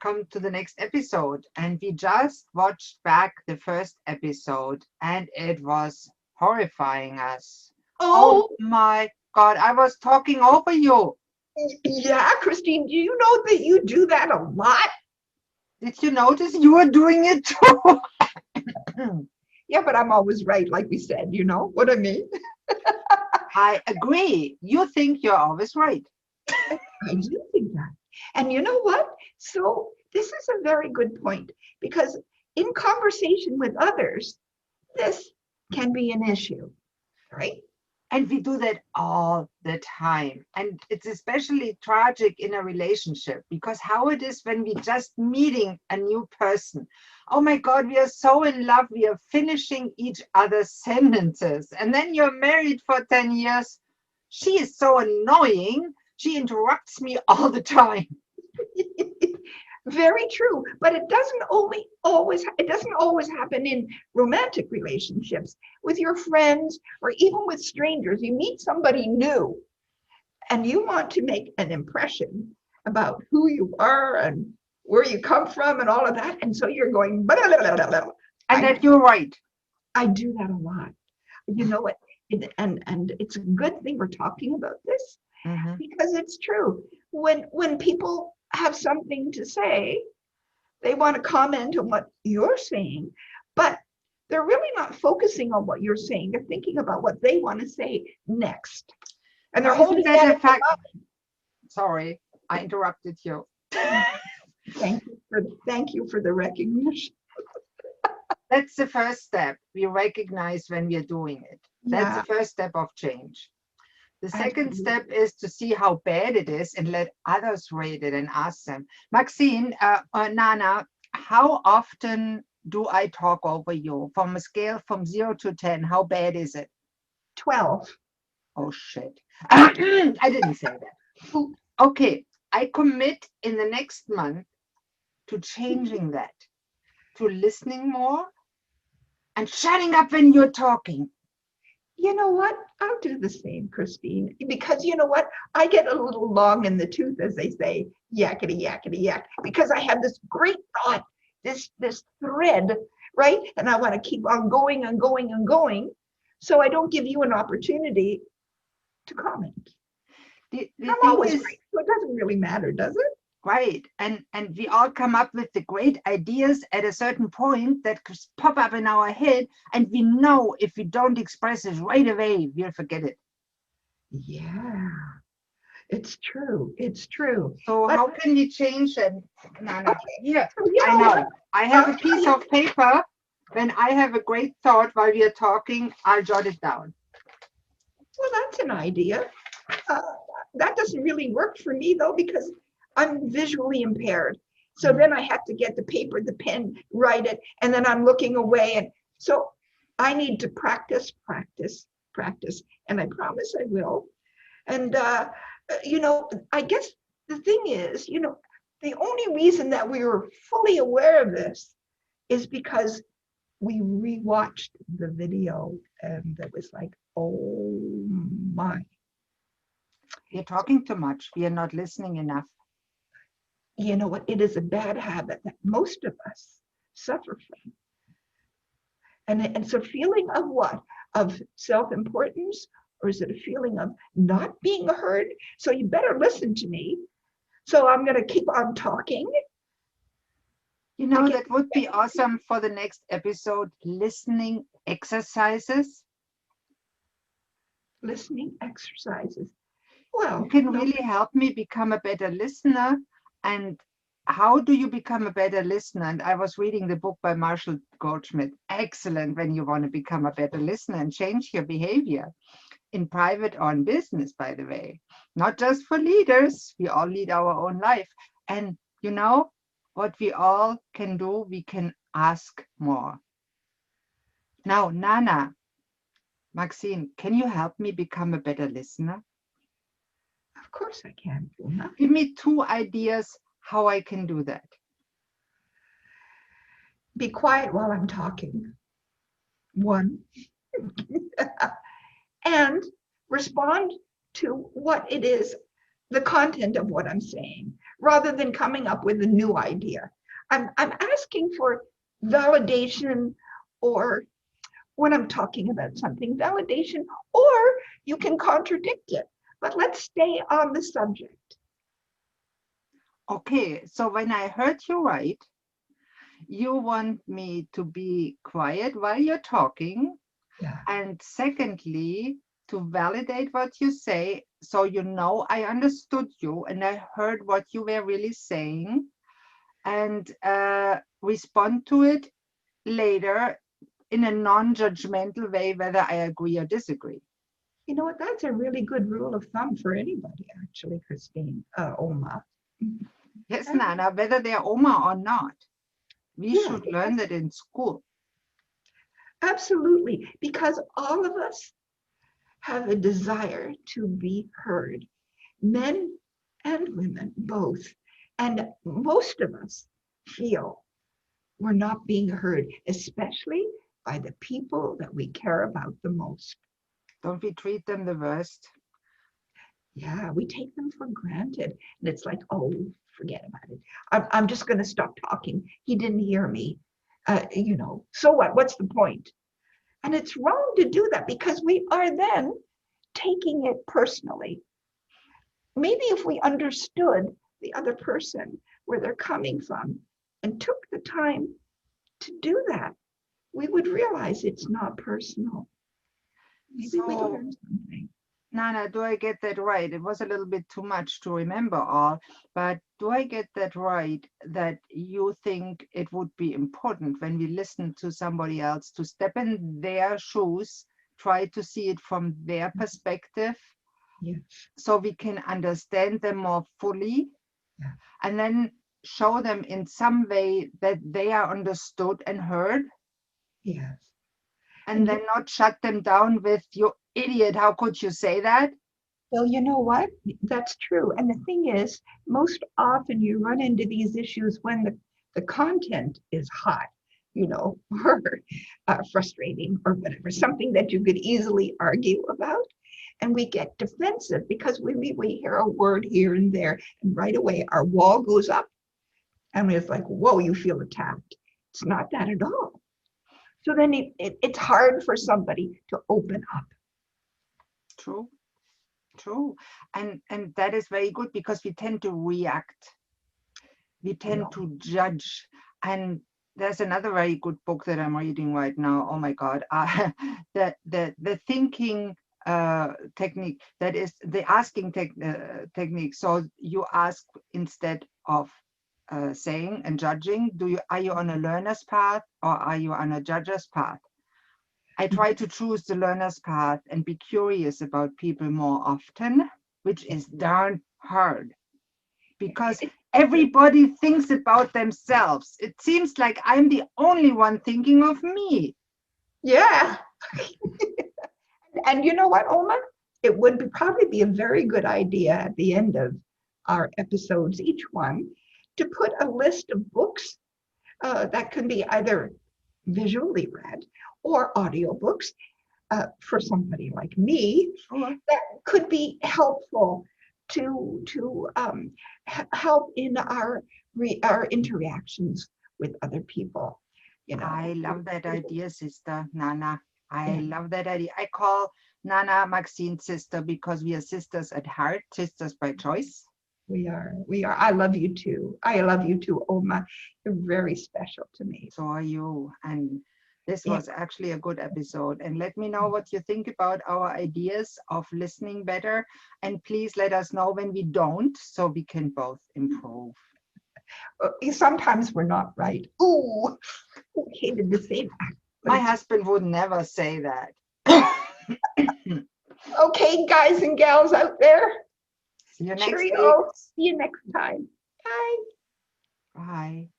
welcome to the next episode. And we just watched back the first episode and it was horrifying us. Oh Oh, my God, I was talking over you. yeah, Christine, do you know that you do that a lot? Did you notice you were doing it too? Yeah, but I'm always right, like we said, you know what I mean? I agree. You think you're always right. I do think that. And you know what? So this is a very good point because in conversation with others, this can be an issue, right? And we do that all the time. And it's especially tragic in a relationship because how it is when we just meeting a new person. Oh my God, we are so in love. We are finishing each other's sentences. And then you're married for 10 years. She is so annoying. She interrupts me all the time. Very true, but it doesn't always happen in romantic relationships with your friends or even with strangers. You meet somebody new and you want to make an impression about who you are and where you come from and all of that, and so you're going blah, blah, blah, blah, blah. And I that you're right. I do that a lot. You know what? And it's a good thing we're talking about this Mhm. because it's true. When people have something to say, they want to comment on what you're saying, but they're really not focusing on what you're saying. They're thinking about what they want to say next. And they're Now, isn't holding that that a in their fact? Sorry, I interrupted you. mind. Thank you for the recognition. That's the first step. We recognize when we are doing it. That's the Yeah, first step of change. The second step absolutely. is to see how bad it is and let others rate it and ask them. Maxine, Nana, how often do I talk over you? From a scale from 0 to 10, how bad is it? 12. Oh, shit. I didn't say that. Okay, I commit in the next month to changing that, to listening more and shutting up when you're talking. You know what? I'll do the same, Christine, because you know what? I get a little long in the tooth, as they say, yakety yakety yak, because I have this great thought, this thread, right? And I want to keep on going and going and going. So I don't give you an opportunity to comment. And The I'm thing always is, right. So it doesn't really matter, does it? right, and we all come up with the great ideas at a certain point that pop up in our head, and we know if we don't express it right away, we'll forget it. Yeah, it's true. It's true. So But how can we change it, Nana? okay, Here, so you I know what? know. I have I'll a tell piece you. of paper. When I have a great thought while we are talking, I'll jot it down. Well, that's an idea. Uh, that doesn't really work for me though, because I'm visually impaired. So Mm. then I have to get the paper, the pen, write it, and then I'm looking away. And so I need to practice, practice, practice. And I promise I will. And, I guess the thing is, the only reason that we were fully aware of this is because we rewatched the video and it was like, oh my. We are talking too much. We are not listening enough. You know what? It is a bad habit that most of us suffer from. And it's a feeling of what? Of self-importance? Or is it a feeling of not being heard? So you better listen to me. So I'm going to keep on talking. You I know, get that would be awesome for the next episode, listening exercises. listening exercises. You Well, can really help me become a better listener. And how do you become a better listener? And I was reading the book by Marshall Goldsmith. Excellent when you want to become a better listener and change your behavior in private or in business, by the way. Not just for leaders. We all lead our own life. And you know what we all can do? We can ask more. Now, Nana, Maxine, can you help me become a better listener? of course I can, Una. Give me 2 ideas how I can do that. Be quiet while I'm talking. One. And respond to what it is the content of what I'm saying, rather than coming up with a new idea. I'm asking for validation, or when I'm talking about something, validation, or you can contradict it. But let's stay on the subject. Okay, so when I heard you right, you want me to be quiet while you're talking. Yeah. And secondly, to validate what you say, so you know I understood you and I heard what you were really saying, and respond to it later in a non-judgmental way, whether I agree or disagree. You know what? That's a really good rule of thumb for anybody, actually, Christine, Oma. Yes, Nana, whether they're Oma or not. We Yeah, should learn that in school. absolutely, because all of us have a desire to be heard, men and women both. And most of us feel we're not being heard, especially by the people that we care about the most. Don't we treat them the worst? Yeah, we take them for granted. And it's like, oh, forget about it. I'm just going to stop talking. He didn't hear me. So what? What's the point? And it's wrong to do that, because we are then taking it personally. Maybe if we understood the other person, where they're coming from, and took the time to do that, we would realize it's not personal. Maybe we'd So, learn something. Nana, do I get that right? It was a little bit too much to remember all, but do I get that right, that you think it would be important when we listen to somebody else to step in their shoes, try to see it from their perspective, Yes. so we can understand them more fully, Yeah. and then show them in some way that they are understood and heard, Yes. and then not shut them down with, you idiot, how could you say that? Well, you know what? That's true. And the thing is, most often you run into these issues when the content is hot, or frustrating, or whatever, something that you could easily argue about. And we get defensive because we hear a word here and there, and right away our wall goes up. And it's like, whoa, you feel attacked. It's not that at all. So then it's hard for somebody to open up. True. True. And that is very good, because we tend to react. We tend to judge. And there's another very good book that I'm reading right now. Oh my God. The thinking technique, that is the asking technique. So you ask instead of saying and judging. Are you on a learner's path, or are you on a judge's path? I try to choose the learner's path and be curious about people more often, which is darn hard, because everybody thinks about themselves. It seems like I'm the only one thinking of me. Yeah. And you know what, Oma? It would probably be a very good idea at the end of our episodes, each one, to put a list of books that can be either visually read or audiobooks for somebody like me, Sure. that could be helpful to help in our interactions with other people. I love that idea, sister Nana. I Yeah. love that idea. I call Nana Maxine's sister, because we are sisters at heart, sisters by choice. We are. I love you too. I love you too, Oma. You're very special to me. So are you. And this Yeah. was actually a good episode. And let me know what you think about our ideas of listening better. And please let us know when we don't, so we can both improve. Sometimes we're not right. Ooh, who hated the same act? My husband would never say that. Okay, guys and gals out there. See you next Cheerio. week. See you next time. Bye. Bye.